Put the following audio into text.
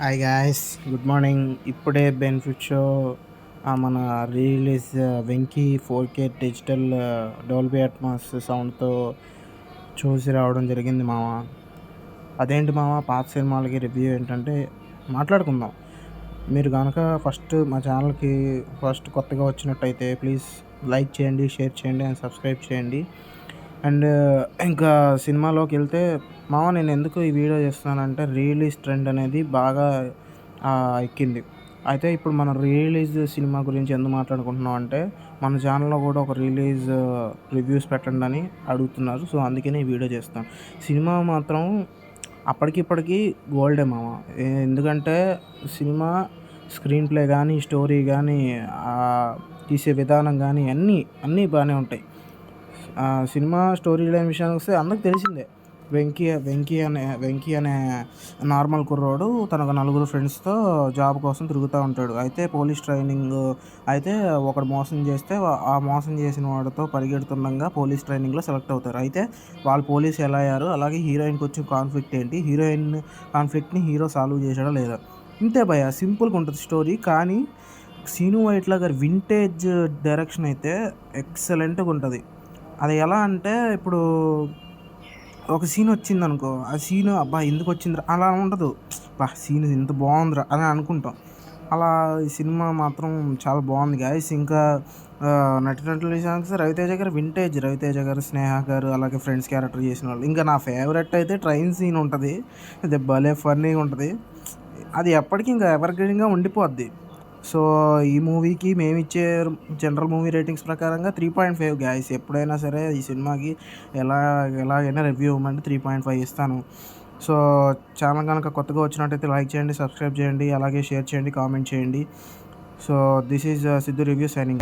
Hi guys, good morning. ఇప్పుడే benefit show మన release Venky 4K digital Dolby Atmos సౌండ్తో చూసి రావడం జరిగింది మామ. అదేంటి మామ, పాత సినిమాలకి రివ్యూ ఏంటంటే మాట్లాడుకుందాం. మీరు కనుక ఫస్ట్ మా ఛానల్కి కొత్తగా వచ్చినట్టయితే ప్లీజ్ లైక్ చేయండి, షేర్ చేయండి అండ్ సబ్స్క్రైబ్ చేయండి. అండ్ ఇంకా సినిమాలోకి వెళ్తే మామ, నేను ఎందుకు ఈ వీడియో చేస్తున్నానంటే రిలీజ్ ట్రెండ్ అనేది బాగా ఎక్కింది. అయితే ఇప్పుడు మనం రిలీజ్ సినిమా గురించి ఎందుకు మాట్లాడుకుంటున్నాం అంటే మన ఛానల్లో కూడా ఒక రిలీజ్ రివ్యూస్ పెట్టండి అని అడుగుతున్నారు. సో అందుకనే ఈ వీడియో చేస్తాను. సినిమా మాత్రం అప్పటికిప్పటికి గోల్డే మామ. ఎందుకంటే సినిమా స్క్రీన్ ప్లే కానీ, స్టోరీ కానీ, తీసే విధానం కానీ అన్నీ బాగానే ఉంటాయి. సినిమా స్టోరీ లైన్ విషయానికి వస్తే అందరికి తెలిసిందే. వెంకీ అనే నార్మల్ కుర్రోడు తనకు నలుగురు ఫ్రెండ్స్తో జాబ్ కోసం తిరుగుతూ ఉంటాడు. అయితే పోలీస్ ట్రైనింగ్ అయితే ఒకడు మోసం చేస్తే ఆ మోసం చేసిన వాడితో పరిగెడుతుండగా పోలీస్ ట్రైనింగ్లో సెలెక్ట్ అవుతారు. అయితే వాళ్ళు పోలీస్ ఎలా అయ్యారు, అలాగే హీరోయిన్కి వచ్చిన కాన్ఫ్లిక్ట్ ఏంటి, హీరోయిన్ కాన్ఫ్లిక్ట్ని హీరో సాల్వ్ చేశాడా లేదా, ఇంతే భయ. సింపుల్గా ఉంటుంది స్టోరీ. కానీ సీను వైట్ల గారి వింటేజ్ డైరెక్షన్ అయితే ఎక్సలెంట్గా ఉంటుంది. అది ఎలా అంటే ఇప్పుడు ఒక సీన్ వచ్చిందనుకో, ఆ సీన్ అబ్బా ఎందుకు వచ్చిందిరా అలా ఉండదు. బా సీన్ ఇంత బాగుందిరా అని అనుకుంటాం. అలా ఈ సినిమా మాత్రం చాలా బాగుంది గాయస్. ఇంకా నటినటుల విషయానికి రవితేజ గారు, స్నేహ గారు, అలాగే ఫ్రెండ్స్ క్యారెక్టర్ చేసిన వాళ్ళు. ఇంకా నా ఫేవరెట్ అయితే ట్రైన్ సీన్ ఉంటుంది. అది భలే ఫన్నీగా ఉంటుంది. అది ఎప్పటికీ ఇంకా ఎవర్ గ్రీన్గా ఉండిపోద్ది. సో ఈ మూవీకి మేమిచ్చే జనరల్ మూవీ రేటింగ్స్ ప్రకారంగా 3.5 గాయస్. ఎప్పుడైనా సరే ఈ సినిమాకి ఎలాగైనా రివ్యూ ఇవ్వమంటే 3.5 ఇస్తాను. సో ఛానల్ కనుక కొత్తగా వచ్చినట్టయితే లైక్ చేయండి, సబ్స్క్రైబ్ చేయండి, అలాగే షేర్ చేయండి, కామెంట్ చేయండి. So this is Siddhu review signing.